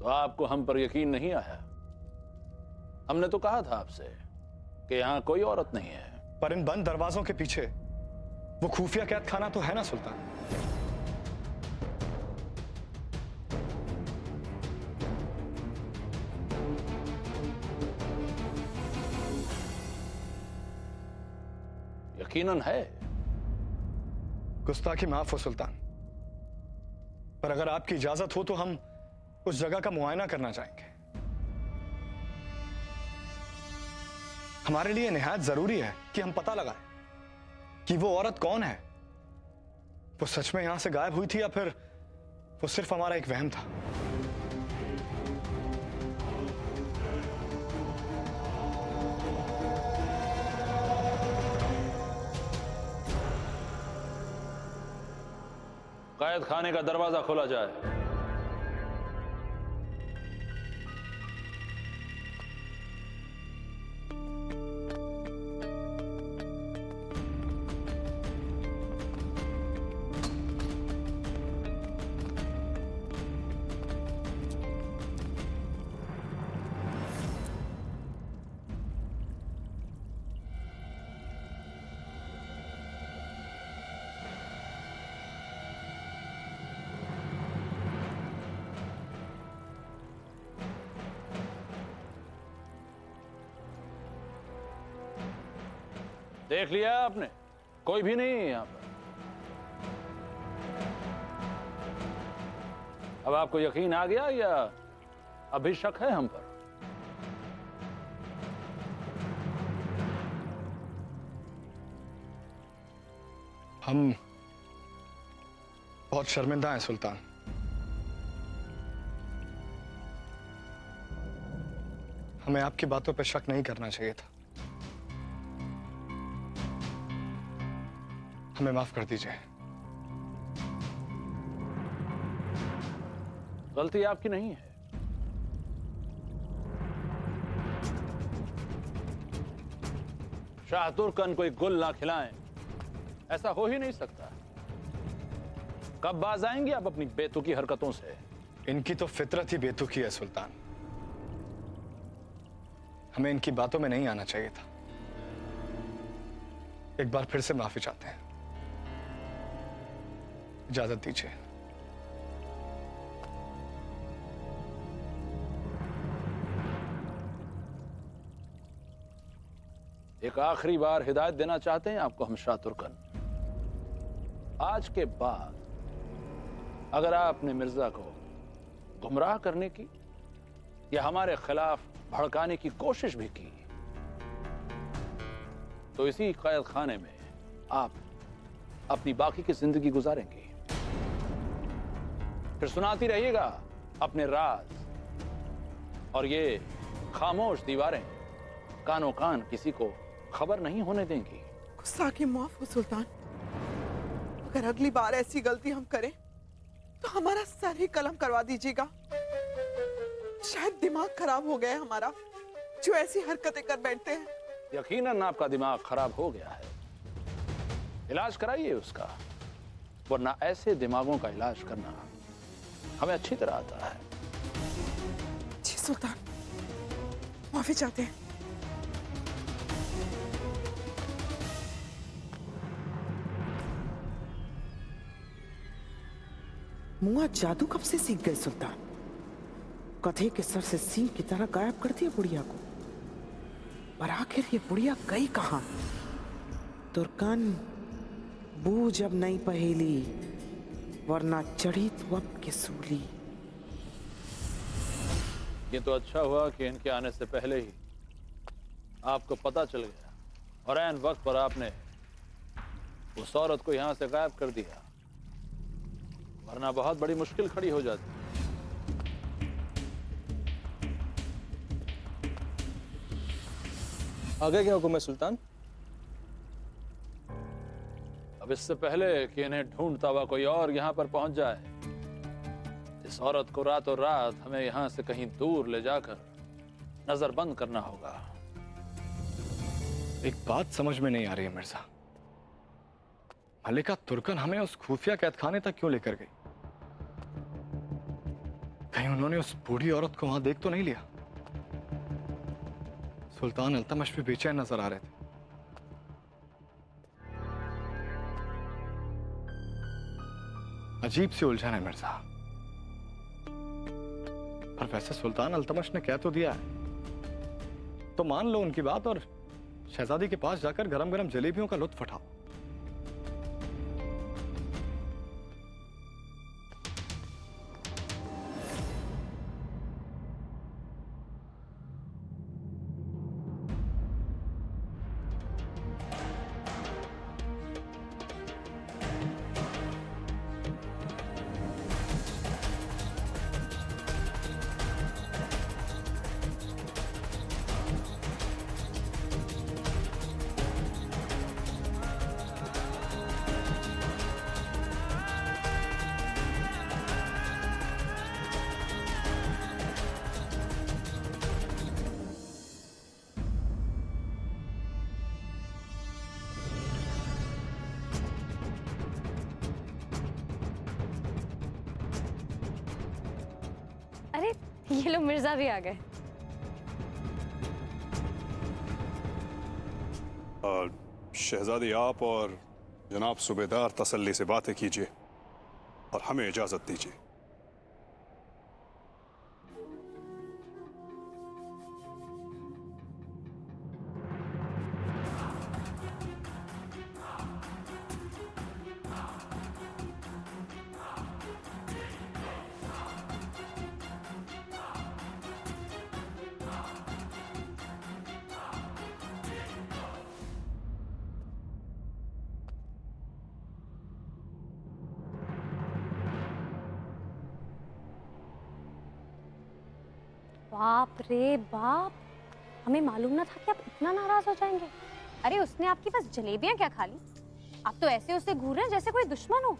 तो आपको हम पर यकीन नहीं आया। हमने तो कहा था आपसे कि यहां कोई औरत नहीं है। पर इन बंद दरवाजों के पीछे वो खुफिया कैद खाना तो है ना सुल्तान। यकीनन है। गुस्ताखी माफ हो सुल्तान, पर अगर आपकी इजाजत हो तो हम उस जगह का मुआयना करना चाहेंगे। हमारे लिए निहायत जरूरी है कि हम पता लगाएं कि वो औरत कौन है। वो सच में यहां से गायब हुई थी या फिर वो सिर्फ हमारा एक वहम था। कैद खाने का दरवाजा खोला जाए। देख लिया आपने? कोई भी नहीं है यहां पर। अब आपको यकीन आ गया या अभी शक है हम पर? हम बहुत शर्मिंदा हैं सुल्तान। हमें आपकी बातों पर शक नहीं करना चाहिए था। हमें माफ कर दीजिए। गलती आपकी नहीं है। शाह तुर्कन कोई गुल ना खिलाएं, ऐसा हो ही नहीं सकता। कब बाज आएंगे आप अपनी बेतुकी हरकतों से? इनकी तो फितरत ही बेतुकी है सुल्तान। हमें इनकी बातों में नहीं आना चाहिए था। एक बार फिर से माफी चाहते हैं। इजाजत दीजिए। एक आखिरी बार हिदायत देना चाहते हैं आपको हम शाह तुर्कन। आज के बाद अगर आपने मिर्जा को गुमराह करने की या हमारे खिलाफ भड़काने की कोशिश भी की तो इसी कैद खाने में आप अपनी बाकी की जिंदगी गुजारेंगी। फिर सुनाती रहिएगा अपने राज, और ये खामोश दीवारें कानों कान किसी को खबर नहीं होने देंगी। गुस्ताखी माफ हो सुल्तान। अगर अगली बार ऐसी गलती हम करें तो हमारा सर ही कलम करवा दीजिएगा। शायद दिमाग खराब हो गया है हमारा, जो ऐसी हरकतें कर बैठते हैं। यकीनन आपका दिमाग खराब हो गया है। इलाज कराइए उसका, वरना ऐसे दिमागों का इलाज करना हमें अच्छी तरह आता है। जी सुल्तान, माफी चाहते हैं। मुआ जादू कब से सीख गए सुल्तान? कथे के सर से सींग की तरह गायब कर दिया बुढ़िया को। पर आखिर ये बुढ़िया गई कहां? तुर्कन बूझ अब नहीं पहेली, वरना चढ़ी तो अब की सूली। ये तो अच्छा हुआ कि इनके आने से पहले ही आपको पता चल गया और ऐन वक्त पर आपने उस औरत को यहां से गायब कर दिया, वरना बहुत बड़ी मुश्किल खड़ी हो जाती। आगे क्या हुक्म है सुल्तान? अब इससे पहले कि इन्हें ढूंढता हुआ कोई और यहां पर पहुंच जाए, इस औरत को रातों रात हमें यहां से कहीं दूर ले जाकर नजरबंद करना होगा। एक बात समझ में नहीं आ रही है मिर्जा, मलिका तुर्कन हमें उस खुफिया कैदखाने तक क्यों लेकर गई? कहीं उन्होंने उस बूढ़ी औरत को वहां देख तो नहीं लिया? सुल्तान अल्तमश भी बेचैन नजर आ रहे थे। अजीब सी उलझन है मिर्जा। पर वैसे सुल्तान अल्तमश ने कह तो दिया है, तो मान लो उनकी बात और शहजादी के पास जाकर गरम गरम जलेबियों का लुत्फ उठाओ। अरे ये लो, मिर्जा भी आ गए। शहजादी, आप और जनाब सूबेदार तसल्ली से बातें कीजिए और हमें इजाजत दीजिए। बाप रे बाप, हमें मालूम ना था कि आप इतना नाराज हो जाएंगे। अरे उसने आपकी बस जलेबियां क्या खा ली, आप तो ऐसे उससे घूर रहे हैं जैसे कोई दुश्मन हो।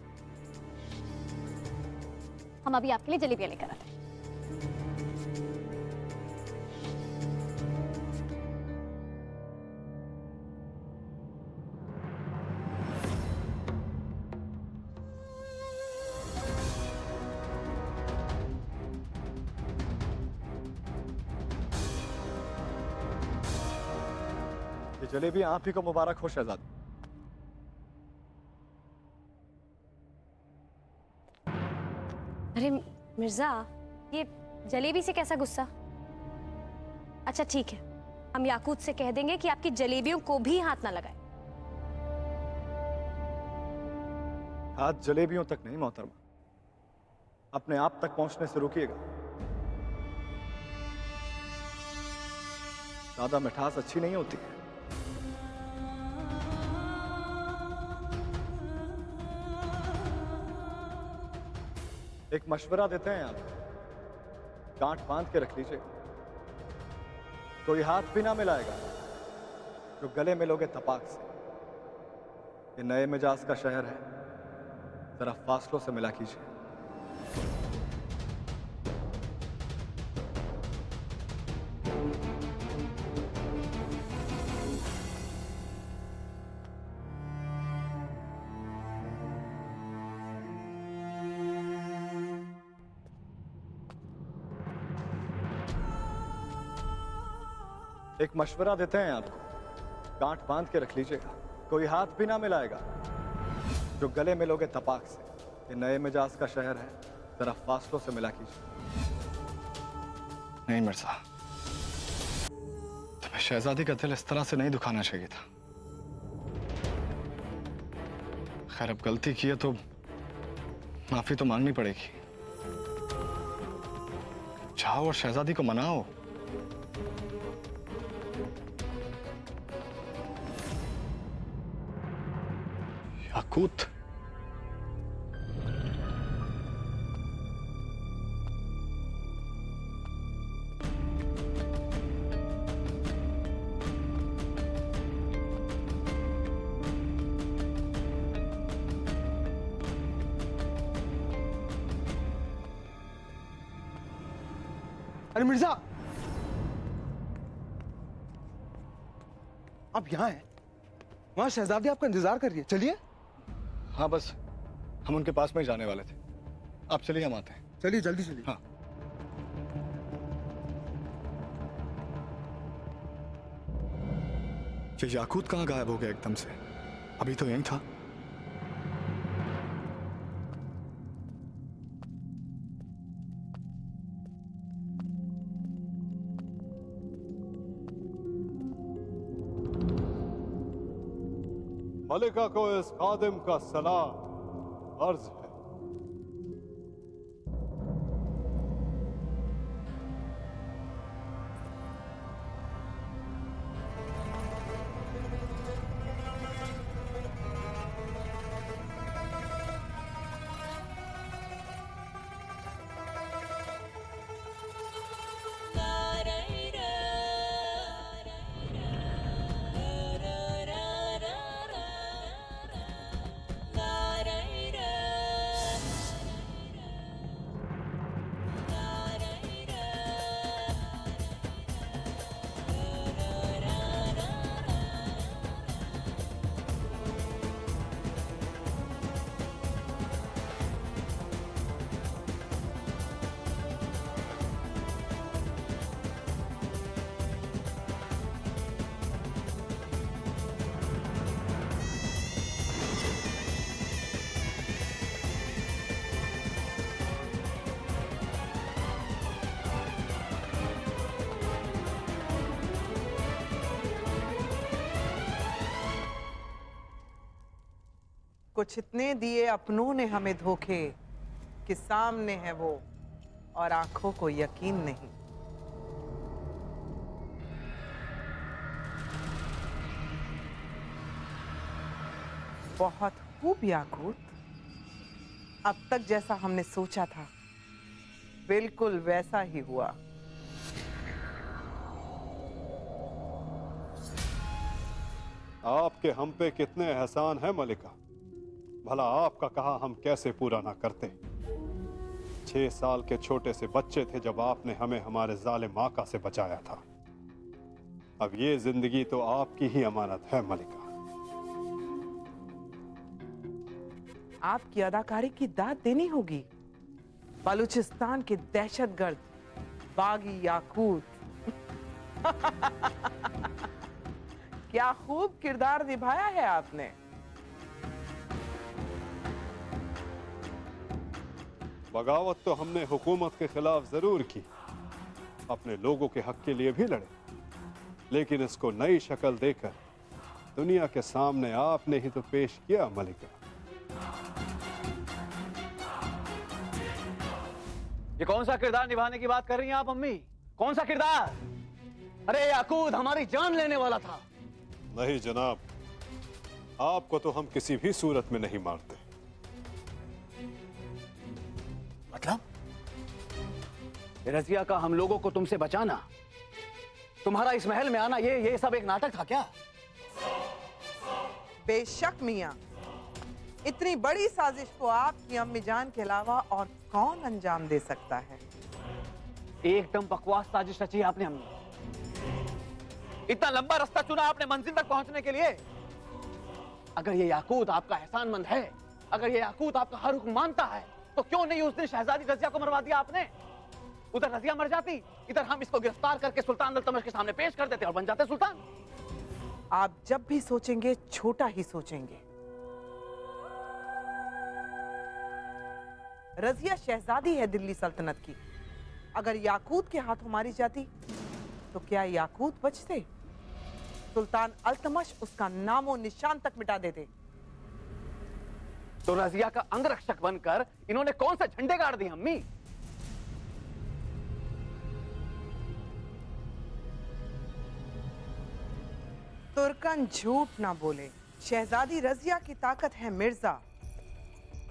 हम अभी आपके लिए जलेबियां लेकर आते हैं। ये जलेबी आप ही को मुबारक हो शहजादी। अरे मिर्जा, ये जलेबी से कैसा गुस्सा? अच्छा ठीक है, हम याकूत से कह देंगे कि आपकी जलेबियों को भी हाथ ना लगाए। हाथ जलेबियों तक नहीं मोहतरमा, अपने आप तक पहुंचने से रुकिएगा। ज्यादा मिठास अच्छी नहीं होती है। एक मशवरा देते हैं आप, गांठ बांध के रख लीजिए। कोई हाथ भी ना मिलाएगा जो गले मिलोगे तपाक से। ये नए मिजाज का शहर है, जरा फासलों से मिला कीजिए। एक मशवरा देते हैं आपको, गांठ बांध के रख लीजिएगा। कोई हाथ भी ना मिलाएगा जो गले मिलोगे तपाक से। ये नए मिजाज का शहर है, जरा फासलों से मिला कीजिए। नहीं मिर्जा, तुम्हें शहजादी का दिल इस तरह से नहीं दुखाना चाहिए था। खैर अब गलती की है तो माफी तो मांगनी पड़ेगी। जाओ और शहजादी को मनाओ। याकूत, अरे मिर्जा, आप यहाँ हैं? वहां शहजादी आपका इंतजार कर रही है, चलिए। हाँ बस हम उनके पास में ही जाने वाले थे। आप चलिए, हम आते हैं। चलिए जल्दी चलिए। हाँ। ये याकूत कहाँ गायब हो गया एकदम से? अभी तो यहीं था। मलिका को इस खादिम का सलाम अर्ज है। कुछ इतने दिए अपनों ने हमें धोखे कि सामने है वो और आंखों को यकीन नहीं। बहुत खूब याकूत, अब तक जैसा हमने सोचा था बिल्कुल वैसा ही हुआ। आपके हम पे कितने एहसान है मलिका, भला आपका कहा हम कैसे पूरा ना करते। 6 साल के छोटे से बच्चे थे जब आपने हमें हमारे जालिम आका से बचाया था। अब ये जिंदगी तो आपकी ही अमानत है मलिका। आपकी अदाकारी की दाद देनी होगी। बलूचिस्तान के दहशतगर्द बागी याकूत क्या खूब किरदार निभाया है आपने। बगावत तो हमने हुकूमत के खिलाफ जरूर की, अपने लोगों के हक के लिए भी लड़े, लेकिन इसको नई शक्ल देकर दुनिया के सामने आपने ही तो पेश किया मलिका। ये कौन सा किरदार निभाने की बात कर रही हैं आप अम्मी? कौन सा किरदार? अरे याकूत हमारी जान लेने वाला था। नहीं जनाब, आपको तो हम किसी भी सूरत में नहीं मारते। मतलब रजिया का हम लोगों को तुमसे बचाना, तुम्हारा इस महल में आना, ये सब एक नाटक था क्या? बेशक मियां, इतनी बड़ी साजिश को आपकी अम्मी जान के अलावा और कौन अंजाम दे सकता है? एकदम बकवास साजिश रची आपने अम्मी। इतना लंबा रास्ता चुना आपने मंजिल तक पहुंचने के लिए। अगर ये याकूत आपका एहसानमंद है, अगर ये याकूत आपका हर हुक्म मानता है, तो क्यों नहीं उस दिन शहजादी रजिया को मरवा दिया आपने? उधर रजिया मर जाती, इधर हम इसको गिरफ्तार करके सुल्तान अल्तमश के सामने पेश कर देते और बन जाते सुल्तान। आप जब भी सोचेंगे छोटा ही सोचेंगे। रजिया शहजादी है दिल्ली सल्तनत की। अगर याकूत के हाथों मारी जाती तो क्या याकूत बचते? सुल्तान अल्तमश उसका नामो निशान तक मिटा देते। तो रजिया का अंगरक्षक बनकर इन्होंने कौन से झंडे गाड़ दिए अम्मी? तुर्कन झूठ ना बोले। शहजादी रजिया की ताकत है मिर्जा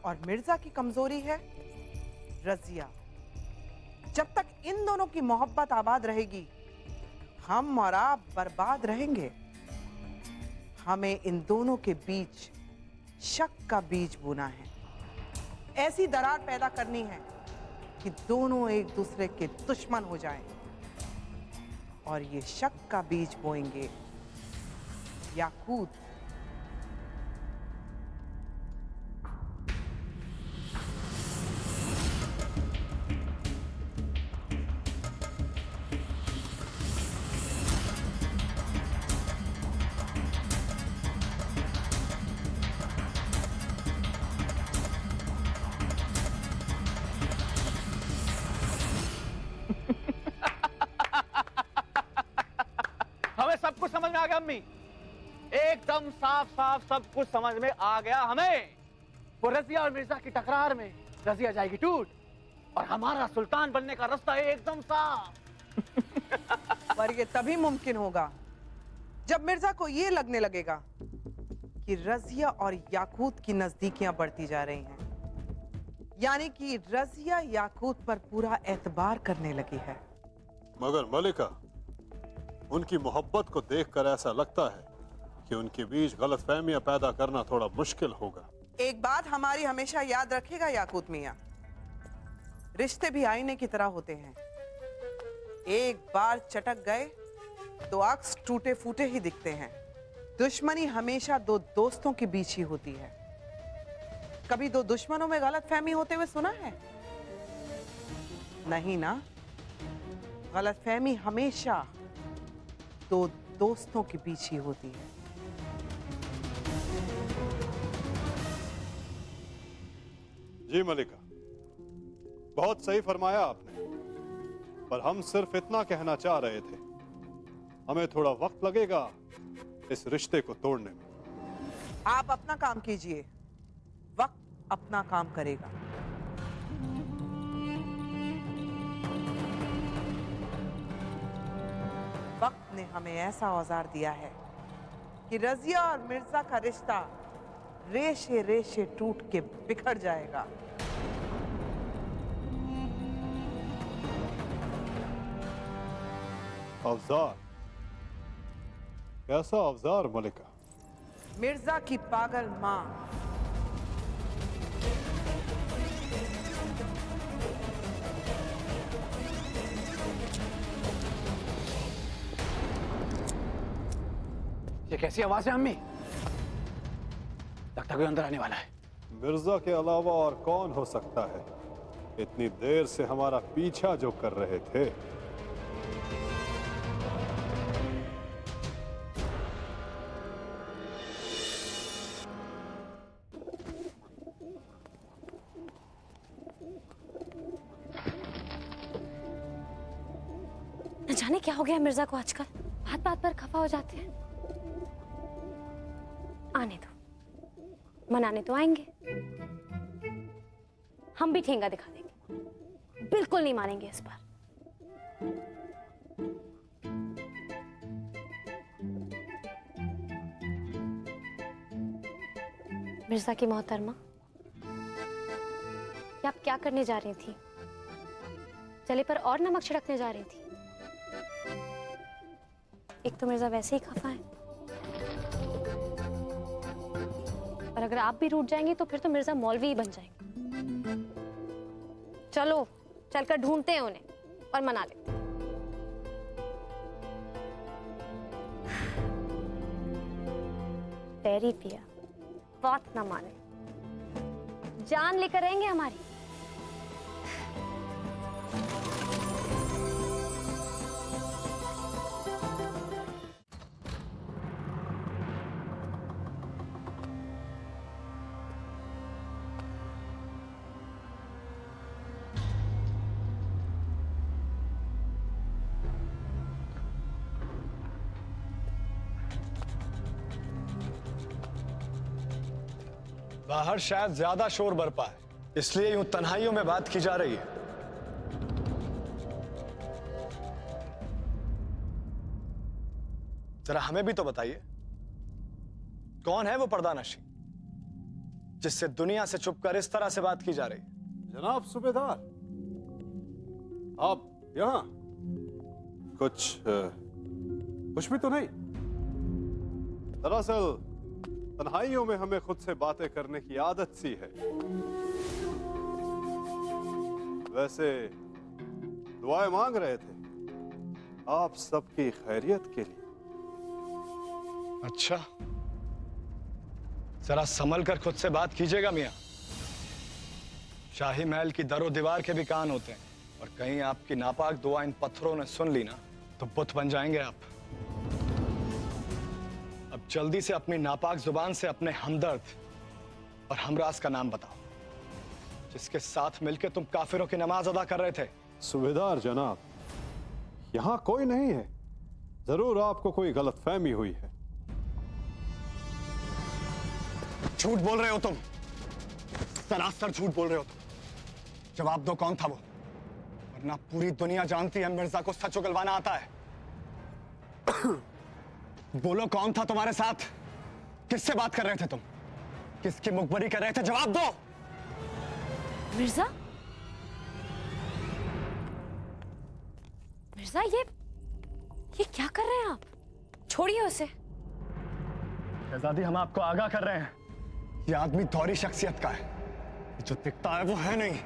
और मिर्जा की कमजोरी है रजिया। जब तक इन दोनों की मोहब्बत आबाद रहेगी, हम और आप बर्बाद रहेंगे। हमें इन दोनों के बीच शक का बीज बोना है, ऐसी दरार पैदा करनी है कि दोनों एक दूसरे के दुश्मन हो जाएं। और ये शक का बीज बोएंगे याकूत। अम्मी, एकदम साफ साफ सब कुछ समझ में आ गया हमें। वो रजिया और मिर्जा की टकरार में रजिया जाएगी टूट और हमारा सुल्तान बनने का रास्ता एकदम साफ। पर ये तभी मुमकिन होगा जब मिर्जा को ये लगने लगेगा कि रजिया और याकूत की नजदीकियां बढ़ती जा रही हैं, यानी कि रजिया याकूत पर पूरा एतबार करने लगी है। मगर मलिका, उनकी मोहब्बत को देखकर ऐसा लगता है कि उनके बीच गलतफहमियां पैदा करना थोड़ा मुश्किल होगा। एक बात हमारी हमेशा याद रखेगा याकूत मियां, रिश्ते भी आईने की तरह होते हैं। एक बार चटक गए तो अक्स टूटे फूटे ही दिखते हैं। दुश्मनी हमेशा दो दोस्तों के बीच ही होती है। कभी दो दुश्मनों में गलतफहमी होते हुए सुना है? नहीं ना। गलतफहमी हमेशा दो दोस्तों के बीच ही होती है। जी मलिका, बहुत सही फरमाया आपने, पर हम सिर्फ इतना कहना चाह रहे थे, हमें थोड़ा वक्त लगेगा इस रिश्ते को तोड़ने में। आप अपना काम कीजिए, वक्त अपना काम करेगा। वक्त ने हमें ऐसा औजार दिया है कि रजिया और मिर्जा का रिश्ता रेशे रेशे टूट के बिखर जाएगा। अवजार? कैसा अवजार मलिका? मिर्जा की पागल मां। ये कैसी आवाज है अम्मी? लगता कोई अंदर आने वाला है। मिर्जा के अलावा और कौन हो सकता है? इतनी देर से हमारा पीछा जो कर रहे थे। न जाने क्या हो गया मिर्जा को आजकल, बात बात पर खफा हो जाते हैं। आने दो, मनाने तो आएंगे, हम भी ठेंगा दिखा देंगे। बिल्कुल नहीं मानेंगे इस बार। मिर्जा की मोहतरमा, ये आप क्या करने जा रही थी? जले पर और नमक छिड़कने जा रही थी? एक तो मिर्जा वैसे ही खफा है, और अगर आप भी रूठ जाएंगे तो फिर तो मिर्जा मौलवी ही बन जाएंगे। चलो चलकर ढूंढते हैं उन्हें और मना लेते हैं। पैरी पिया, बात ना माने, जान लेकर रहेंगे हमारी। बाहर शायद ज्यादा शोर बरपा है, इसलिए यूं तन्हाइयों में बात की जा रही है। जरा हमें भी तो बताइए, कौन है वो पर्दानशी जिससे दुनिया से छुपकर इस तरह से बात की जा रही है? जनाब सूबेदार, आप यहाँ कुछ भी तो नहीं। दरअसल तन्हाइयों में हमें खुद से बातें करने की आदत सी है। वैसे दुआएं मांग रहे थे आप सबकी खैरियत के लिए। अच्छा, जरा संभल कर खुद से बात कीजिएगा मियां। शाही महल की दरो दीवार के भी कान होते हैं, और कहीं आपकी नापाक दुआ इन पत्थरों ने सुन ली ना तो बुत बन जाएंगे आप। अब जल्दी से अपनी नापाक जुबान से अपने हमदर्द और हमराज का नाम बताओ, जिसके साथ मिलकर तुम काफिरों की नमाज अदा कर रहे थे। सूबेदार जनाब, यहां कोई नहीं है। जरूर आपको कोई गलतफहमी हुई है। झूठ बोल रहे हो तुम, सरासर झूठ बोल रहे हो तुम। जवाब दो, कौन था वो, वरना पूरी दुनिया जानती है मिर्जा को सच उगलवाना आता है। बोलो, कौन था तुम्हारे साथ, किससे बात कर रहे थे तुम, किसकी मुखबरी कर रहे थे, जवाब दो। मिर्जा, मिर्जा ये क्या कर रहे हैं आप? छोड़िए उसे। शहजादी, हम आपको आगाह कर रहे हैं, ये आदमी दोहरी शख्सियत का है, जो दिखता है वो है नहीं।